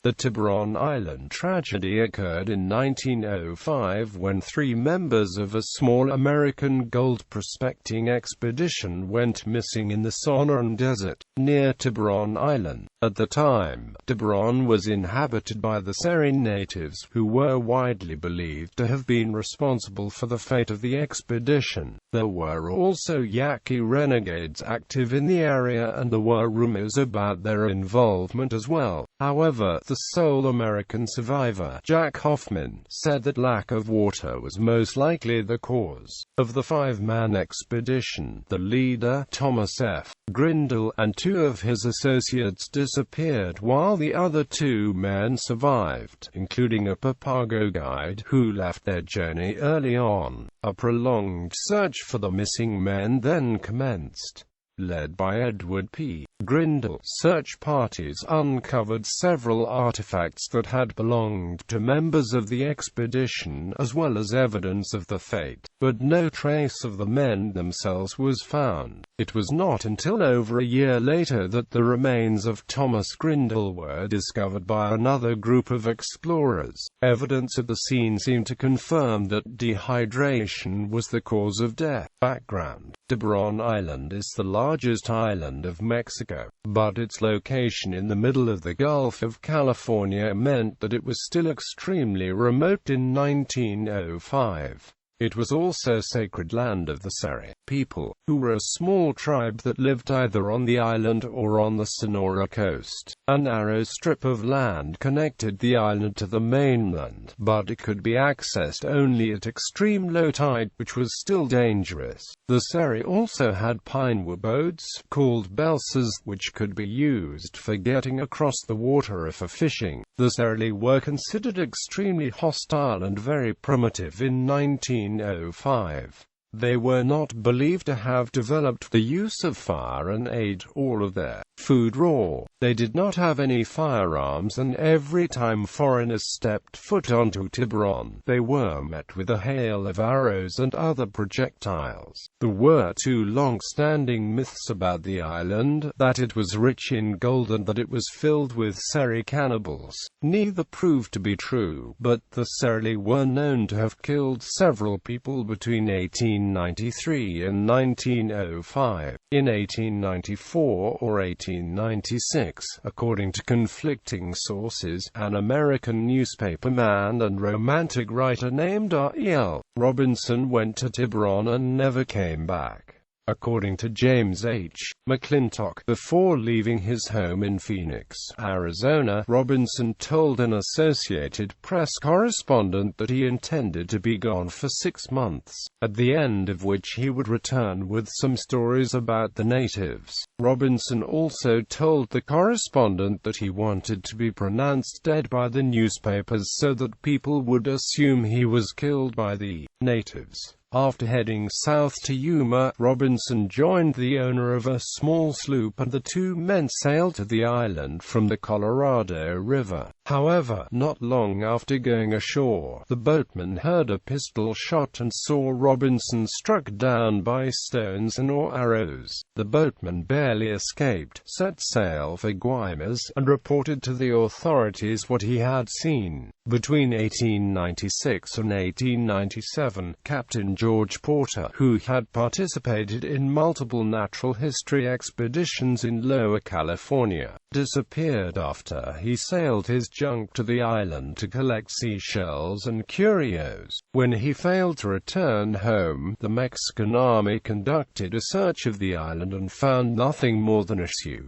The Tiburón Island Tragedy occurred in 1905 when 3 members of a small American gold prospecting expedition went missing in the Sonoran Desert, near Tiburón Island. At the time, Tiburon was inhabited by the Seri natives, who were widely believed to have been responsible for the fate of the expedition. There were also Yaqui renegades active in the area, and there were rumors about their involvement as well. However, the sole American survivor, Jack Hoffman, said that lack of water was most likely the cause of the 5-man expedition. The leader, Thomas F. Grindle, and 2 of his associates disappeared, while the other 2 men survived, including a Papago guide who left their journey early on. A prolonged search for the missing men then commenced. Led by Edward P. Grindle, search parties uncovered several artifacts that had belonged to members of the expedition, as well as evidence of the fate, but no trace of the men themselves was found. It was not until over a year later that the remains of Thomas Grindle were discovered by another group of explorers. Evidence at the scene seemed to confirm that dehydration was the cause of death. Background: Tiburon Island is the largest island of Mexico, but its location in the middle of the Gulf of California meant that it was still extremely remote in 1905. It was also sacred land of the Seri people, who were a small tribe that lived either on the island or on the Sonora coast. A narrow strip of land connected the island to the mainland, but it could be accessed only at extreme low tide, which was still dangerous. The Seri also had pinewood boats, called belsas, which could be used for getting across the water or for fishing. The Seri were considered extremely hostile and very primitive in 1905. They were not believed to have developed the use of fire and ate all of their food raw. They did not have any firearms, and every time foreigners stepped foot onto Tiburon, they were met with a hail of arrows and other projectiles. There were 2 long-standing myths about the island: that it was rich in gold and that it was filled with Seri cannibals. Neither proved to be true, but the Seri were known to have killed several people between 1893 and 1905. In 1894 or 1896, according to conflicting sources, an American newspaperman and romantic writer named Arielle Robinson went to Tiburon and never came back. According to James H. McClintock, before leaving his home in Phoenix, Arizona, Robinson told an Associated Press correspondent that he intended to be gone for 6 months, at the end of which he would return with some stories about the natives. Robinson also told the correspondent that he wanted to be pronounced dead by the newspapers so that people would assume he was killed by the natives. After heading south to Yuma, Robinson joined the owner of a small sloop, and the 2 men sailed to the island from the Colorado River. However, not long after going ashore, the boatman heard a pistol shot and saw Robinson struck down by stones and or arrows. The boatman barely escaped, set sail for Guaymas, and reported to the authorities what he had seen. Between 1896 and 1897, Captain George Porter, who had participated in multiple natural history expeditions in Lower California, disappeared after he sailed his junk to the island to collect seashells and curios. When he failed to return home, the Mexican army conducted a search of the island and found nothing more than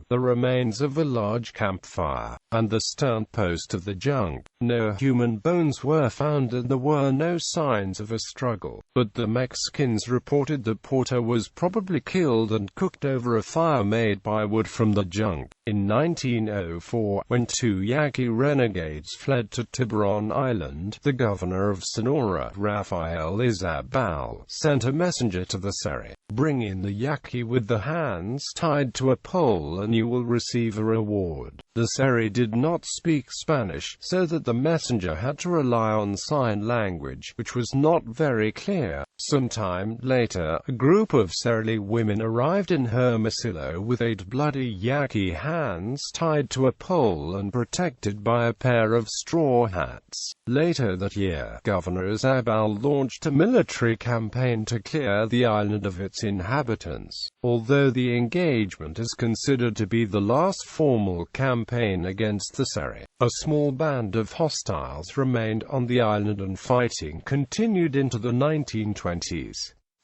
the remains of a large campfire, and the stern post of the junk. No human bones were found and there were no signs of a struggle, but the Mexicans reported that Porter was probably killed and cooked over a fire made by wood from the junk. In 1904, when 2 Yaqui renegades fled to Tiburon Island, the governor of Sonora, Rafael Izabal, sent a messenger to the Seri: "Bring in the Yaqui with the hands tied to a pole and you will receive a reward." The Seri did not speak Spanish, so that the messenger had to rely on sign language, which was not very clear. Sometime later, a group of Seri women arrived in Hermosillo with 8 bloody Yaqui hands tied to a pole and protected by by a pair of straw hats. Later that year, Governor Isabel launched a military campaign to clear the island of its inhabitants, although the engagement is considered to be the last formal campaign against the Seri. A small band of hostiles remained on the island and fighting continued into the 1920s.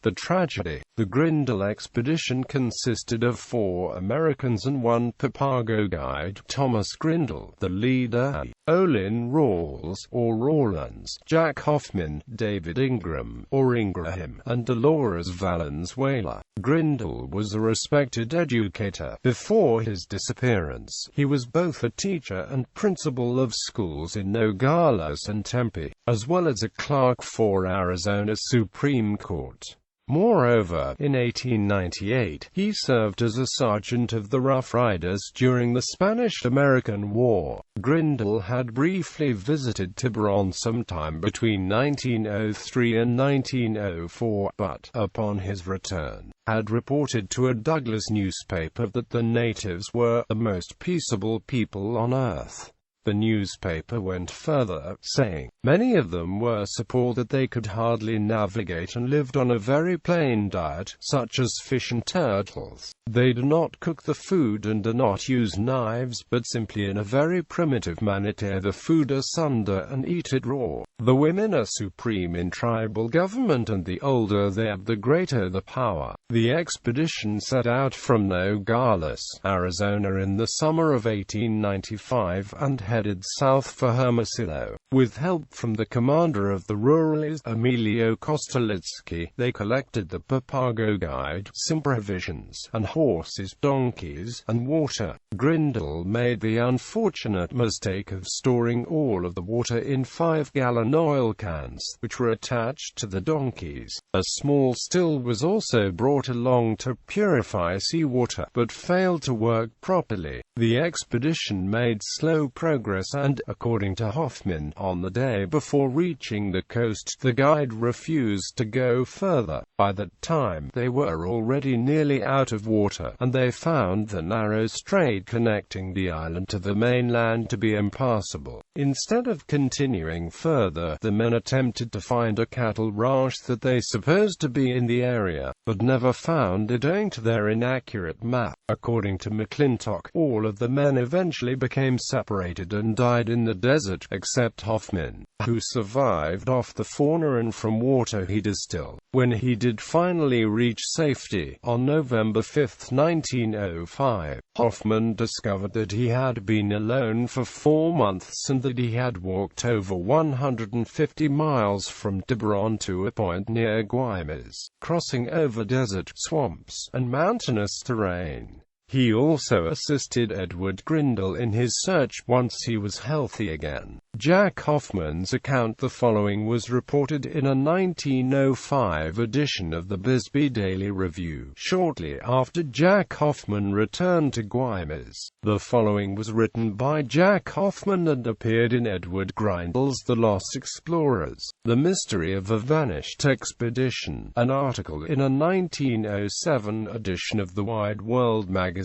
The tragedy. The Grindle expedition consisted of 4 Americans and 1 Papago guide, Thomas Grindle, the leader, Olin Rawls, or Rawlins, Jack Hoffman, David Ingram, or Ingraham, and Dolores Valenzuela. Grindle was a respected educator. Before his disappearance, he was both a teacher and principal of schools in Nogales and Tempe, as well as a clerk for Arizona's Supreme Court. Moreover, in 1898, he served as a sergeant of the Rough Riders during the Spanish-American War. Grindle had briefly visited Tiburon sometime between 1903 and 1904, but, upon his return, had reported to a Douglas newspaper that the natives were the most peaceable people on earth. The newspaper went further, saying, many of them were so poor that they could hardly navigate and lived on a very plain diet, such as fish and turtles. They do not cook the food and do not use knives, but simply in a very primitive manner tear the food asunder and eat it raw. The women are supreme in tribal government, and the older they are, the greater the power. The expedition set out from Nogales, Arizona in the summer of 1895 and headed south for Hermosillo. With help from the commander of the Rurales, Emilio Kostelitsky, they collected the Papago guide, some provisions, and horses, donkeys, and water. Grindle made the unfortunate mistake of storing all of the water in 5-gallon oil cans, which were attached to the donkeys. A small still was also brought along to purify seawater, but failed to work properly. The expedition made slow progress and, according to Hoffman, on the day before reaching the coast, the guide refused to go further. By that time, they were already nearly out of water, and they found the narrow strait connecting the island to the mainland to be impassable. Instead of continuing further, the men attempted to find a cattle ranch that they supposed to be in the area, but never found it owing to their inaccurate map. According to McClintock, all of the men eventually became separated and died in the desert, except Hoffman, who survived off the fauna and from water he distilled. When he did finally reach safety, on November 5, 1905, Hoffman discovered that he had been alone for 4 months and that he had walked over 150 miles from Tiburon to a point near Guaymas, crossing over desert, swamps, and mountainous terrain. He also assisted Edward Grindle in his search once he was healthy again. Jack Hoffman's account. The following was reported in a 1905 edition of the Bisbee Daily Review, shortly after Jack Hoffman returned to Guaymas. The following was written by Jack Hoffman and appeared in Edward Grindle's The Lost Explorers, The Mystery of a Vanished Expedition, an article in a 1907 edition of the Wide World magazine.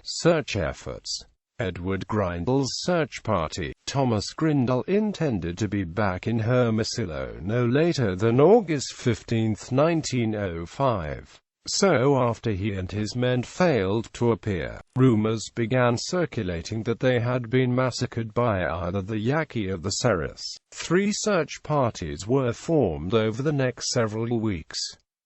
Search efforts. Edward Grindle's search party. Thomas Grindle intended to be back in Hermosillo no later than August 15, 1905. So after he and his men failed to appear, rumors began circulating that they had been massacred by either the Yaqui or the Seris. 3 search parties were formed over the next several weeks.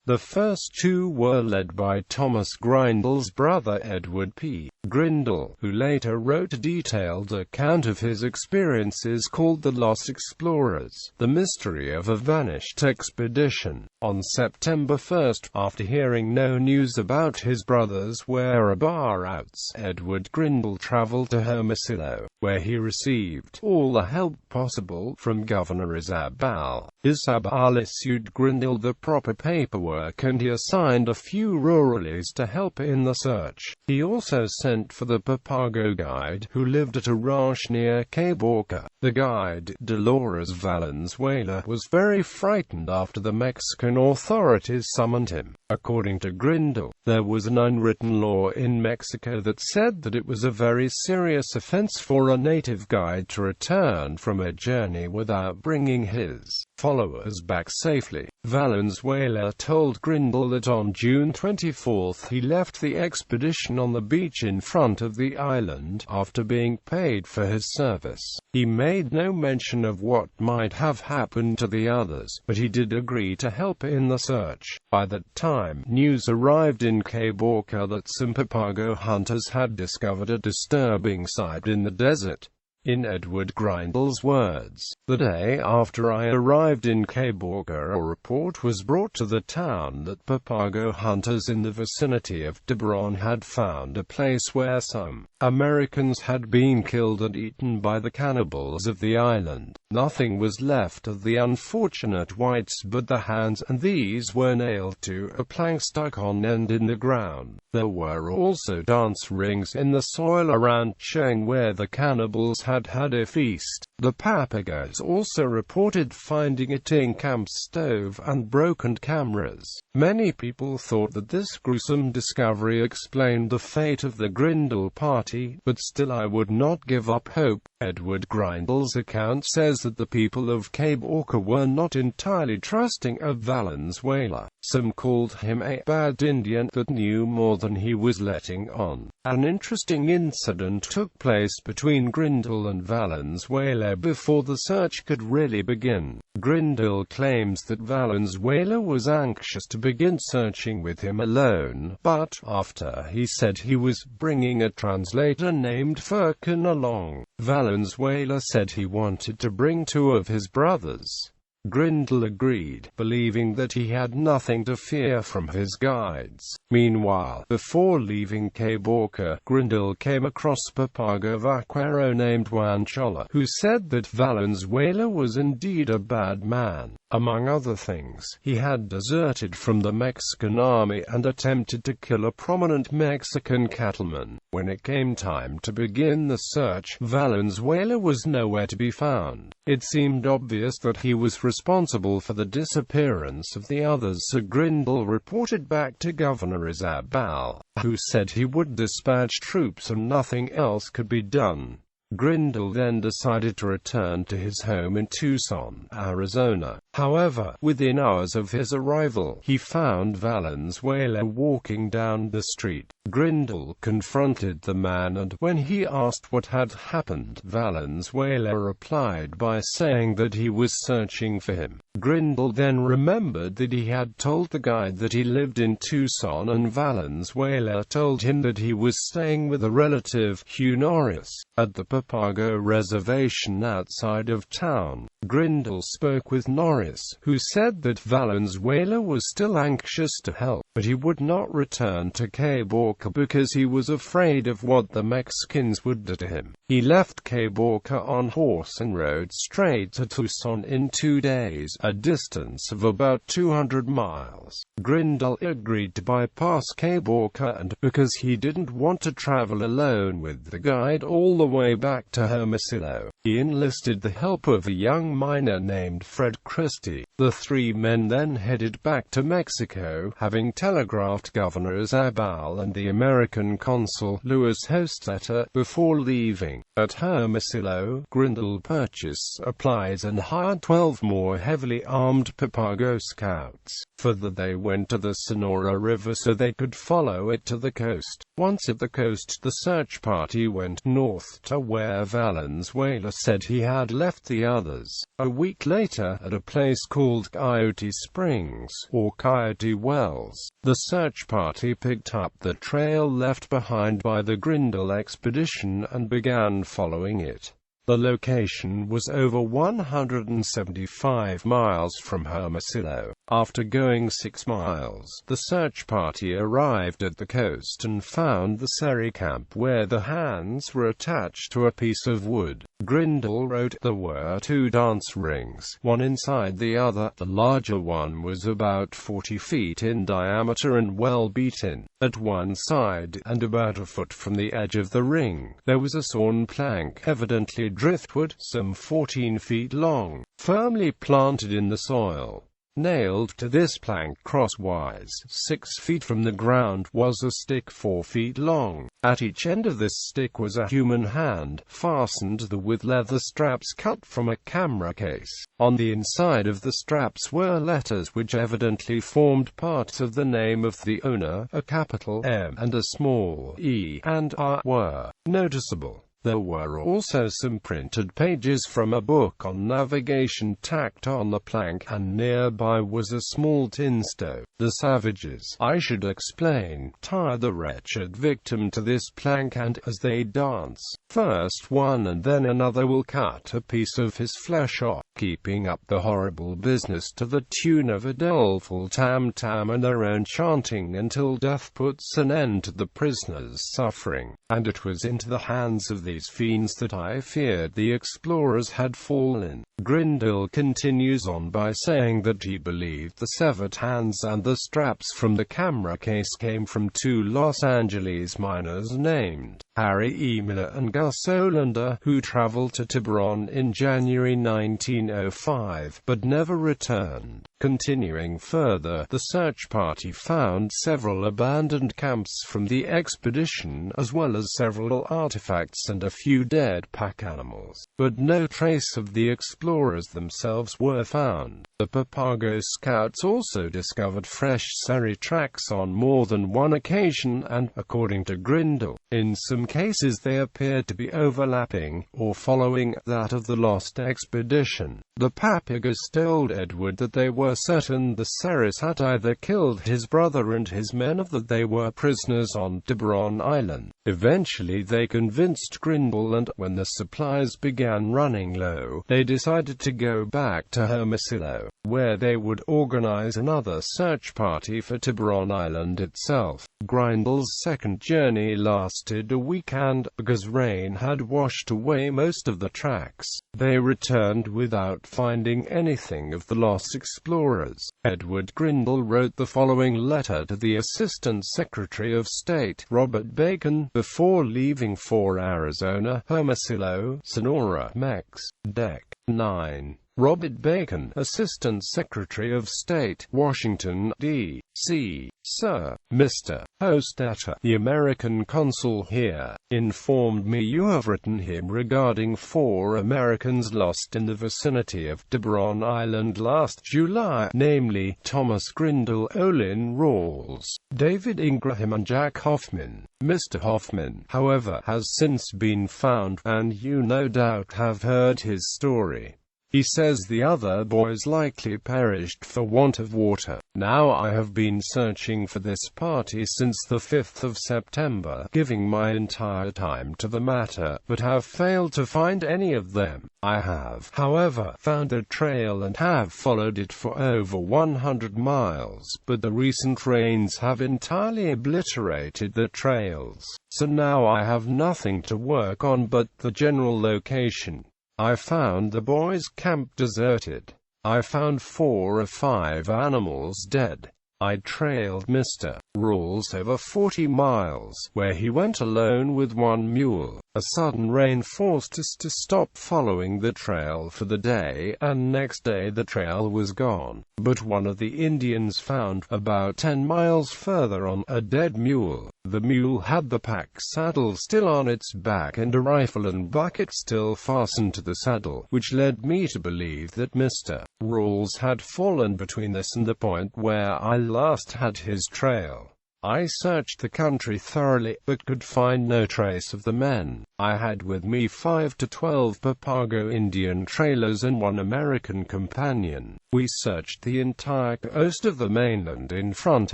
The first 2 were led by Thomas Grindle's brother Edward P. Grindle, who later wrote a detailed account of his experiences called The Lost Explorers, The Mystery of a Vanished Expedition. On September 1, after hearing no news about his brother's whereabouts, Edward Grindle traveled to Hermosillo, where he received all the help possible from Governor Isabel. Isabel issued Grindle the proper paperwork and he assigned a few rurales to help in the search. He also sent sent for the Papago guide, who lived at a ranch near Cape Orca. The guide, Dolores Valenzuela, was very frightened after the Mexican authorities summoned him. According to Grindle, there was an unwritten law in Mexico that said that it was a very serious offense for a native guide to return from a journey without bringing his followers back safely. Valenzuela told Grindle that on June 24 he left the expedition on the beach in front of the island, after being paid for his service. He made no mention of what might have happened to the others, but he did agree to help in the search. By that time, news arrived in Cape Orca that some Papago hunters had discovered a disturbing sight in the desert. In Edward Grindle's words, "The day after I arrived in Cape Orca, a report was brought to the town that Papago hunters in the vicinity of Tiburon had found a place where some Americans had been killed and eaten by the cannibals of the island. Nothing was left of the unfortunate whites but the hands, and these were nailed to a plank stuck on end in the ground. There were also dance rings in the soil around, showing where the cannibals had had a feast." The Papagos also reported finding a tin camp stove and broken cameras. Many people thought that this gruesome discovery explained the fate of the Grindle party, but still I would not give up hope. Edward Grindle's account says that the people of Cape Orca were not entirely trusting of Valenzuela. Some called him a bad Indian that knew more than he was letting on. An interesting incident took place between Grindle and Valenzuela before the search could really begin. Grindle claims that Valenzuela was anxious to begin searching with him alone, but, after he said he was bringing a translator named Firkin along, Valenzuela said he wanted to bring 2 of his brothers. Grindle agreed, believing that he had nothing to fear from his guides. Meanwhile, before leaving Cape Orca, Grindle came across a Papago vaquero named Juan Chola, who said that Valenzuela was indeed a bad man. Among other things, he had deserted from the Mexican army and attempted to kill a prominent Mexican cattleman. When it came time to begin the search, Valenzuela was nowhere to be found. It seemed obvious that he was responsible for the disappearance of the others, so Grindle reported back to Governor Isabel, who said he would dispatch troops and nothing else could be done. Grindle then decided to return to his home in Tucson, Arizona. However, within hours of his arrival, he found Valenzuela walking down the street. Grindle confronted the man, and when he asked what had happened, Valenzuela replied by saying that he was searching for him. Grindle then remembered that he had told the guide that he lived in Tucson, and Valenzuela told him that he was staying with a relative, Hugh Norris, at the Papago reservation outside of town. Grindle spoke with Norris, who said that Valenzuela was still anxious to help, but he would not return to Cape Orca because he was afraid of what the Mexicans would do to him. He left Cape Orca on horse and rode straight to Tucson in 2 days, a distance of about 200 miles. Grindle agreed to bypass Cape Orca, and, because he didn't want to travel alone with the guide all the way back to Hermosillo, he enlisted the help of a young miner named Fred Christie. The 3 men then headed back to Mexico, having telegraphed Governor Isabel and the American consul, Louis Hosteta, before leaving. At Hermosillo, Grindle purchased supplies and hired 12 more heavily armed Papago scouts. Further, they went to the Sonora River so they could follow it to the coast. Once at the coast, the search party went north to where Valenzuela said he had left the others. A week later, at a place called Coyote Springs, or Coyote Wells, the search party picked up the trail left behind by the Grindle expedition and began following it. The location was over 175 miles from Hermosillo. After going 6 miles, the search party arrived at the coast and found the Seri camp where the hands were attached to a piece of wood. Grindle wrote there were 2 dance rings, one inside the other. The larger one was about 40 feet in diameter and well beaten at one side, and about a foot from the edge of the ring. There was a sawn plank, evidently driftwood, some 14 feet long, firmly planted in the soil. Nailed to this plank crosswise, 6 feet from the ground, was a stick 4 feet long. At each end of this stick was a human hand, fastened with leather straps cut from a camera case. On the inside of the straps were letters which evidently formed parts of the name of the owner. A capital M and a small e and R were noticeable. There were also some printed pages from a book on navigation tacked on the plank, and nearby was a small tin stove. The savages, I should explain, tied the wretched victim to this plank, and, as they dance, first one and then another will cut a piece of his flesh off, keeping up the horrible business to the tune of a doleful tam-tam and their own chanting until death puts an end to the prisoner's suffering. And it was into the hands of these fiends that I feared the explorers had fallen. Grindle continues on by saying that he believed the severed hands and the straps from the camera case came from 2 Los Angeles miners named Harry E. Miller and Gus Olander, who traveled to Tiburon in January 1905, but never returned. Continuing further, the search party found several abandoned camps from the expedition, as well as several artifacts and a few dead pack animals, but no trace of the explorers themselves were found. The Papago scouts also discovered fresh Seri tracks on more than one occasion, and, according to Grindle, in some cases they appeared to be overlapping, or following, that of the lost expedition. The Papagos told Edward that they were certain the Seris had either killed his brother and his men, or that they were prisoners on Tiburon Island. Eventually they convinced Grindle, and, when the supplies began running low, they decided to go back to Hermosillo, where they would organize another search party for Tiburon Island itself. Grindle's second journey lasted a week, and, because rain had washed away most of the tracks, they returned without finding anything of the lost explorers. Edward Grindle wrote the following letter to the Assistant Secretary of State, Robert Bacon, before leaving for Arizona: Hermosillo, Sonora, Mex. Dec. 9. Robert Bacon, Assistant Secretary of State, Washington, D.C. Sir, Mr. Hostetter, the American consul here, informed me you have written him regarding 4 Americans lost in the vicinity of Tiburon Island last July, namely, Thomas Grindle, Olin Rawls, David Ingraham and Jack Hoffman. Mr. Hoffman, however, has since been found, and you no doubt have heard his story. He says the other boys likely perished for want of water. Now I have been searching for this party since the 5th of September, giving my entire time to the matter, but have failed to find any of them. I have, however, found a trail and have followed it for over 100 miles, but the recent rains have entirely obliterated the trails. So now I have nothing to work on but the general location. I found the boys' camp deserted. I found 4 of 5 animals dead. I trailed Mr. Rawls over 40 miles, where he went alone with 1 mule. A sudden rain forced us to stop following the trail for the day, and next day the trail was gone. But one of the Indians found, about 10 miles further on, a dead mule. The mule had the pack saddle still on its back and a rifle and bucket still fastened to the saddle, which led me to believe that Mr. Rawls had fallen between this and the point where I last had his trail. I searched the country thoroughly, but could find no trace of the men. I had with me 5 to 12 Papago Indian trailers and 1 American companion. We searched the entire coast of the mainland in front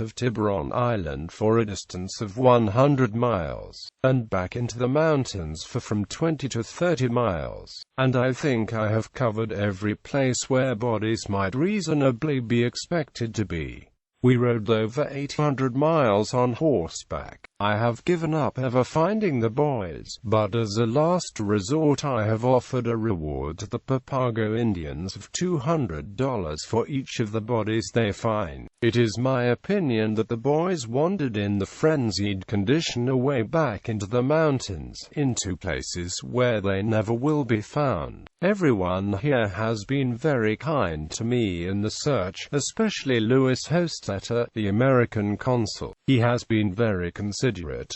of Tiburon Island for a distance of 100 miles, and back into the mountains for from 20 to 30 miles. And I think I have covered every place where bodies might reasonably be expected to be. We rode over 800 miles on horseback. I have given up ever finding the boys, but as a last resort I have offered a reward to the Papago Indians of $200 for each of the bodies they find. It is my opinion that the boys wandered in the frenzied condition away back into the mountains, into places where they never will be found. Everyone here has been very kind to me in the search, especially Louis Hostetta, the American consul. He has been very considerate,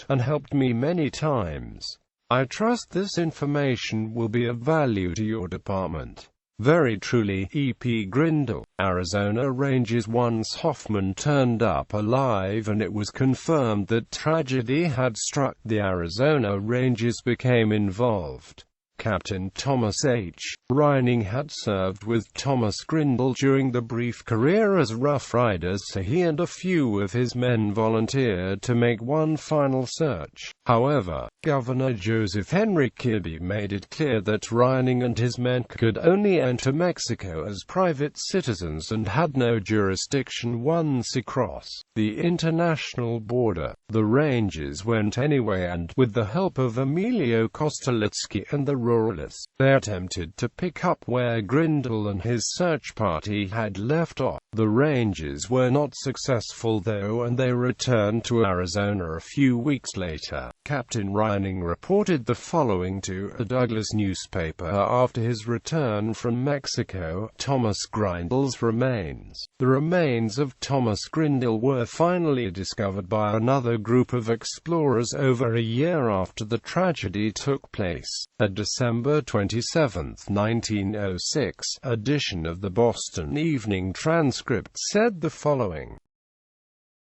and helped me many times. I trust this information will be of value to your department. Very truly, E.P. Grindle. Arizona Ranges. Once Hoffman turned up alive and it was confirmed that tragedy had struck, the Arizona Ranges became involved. Captain Thomas H. Reining had served with Thomas Grindle during the brief career as Rough Riders, so he and a few of his men volunteered to make one final search. However, Governor Joseph Henry Kirby made it clear that Reining and his men could only enter Mexico as private citizens and had no jurisdiction once across the international border. The Rangers went anyway, and, with the help of Emilio Kostelitsky and the Ruralists, they attempted to pick up where Grindle and his search party had left off. The Rangers were not successful though, and they returned to Arizona a few weeks later. Captain Reining reported the following to a Douglas newspaper after his return from Mexico: Thomas Grindle's remains. The remains of Thomas Grindle were finally discovered by another group of explorers over a year after the tragedy took place. A December 27, 1906, edition of the Boston Evening Transcript said the following: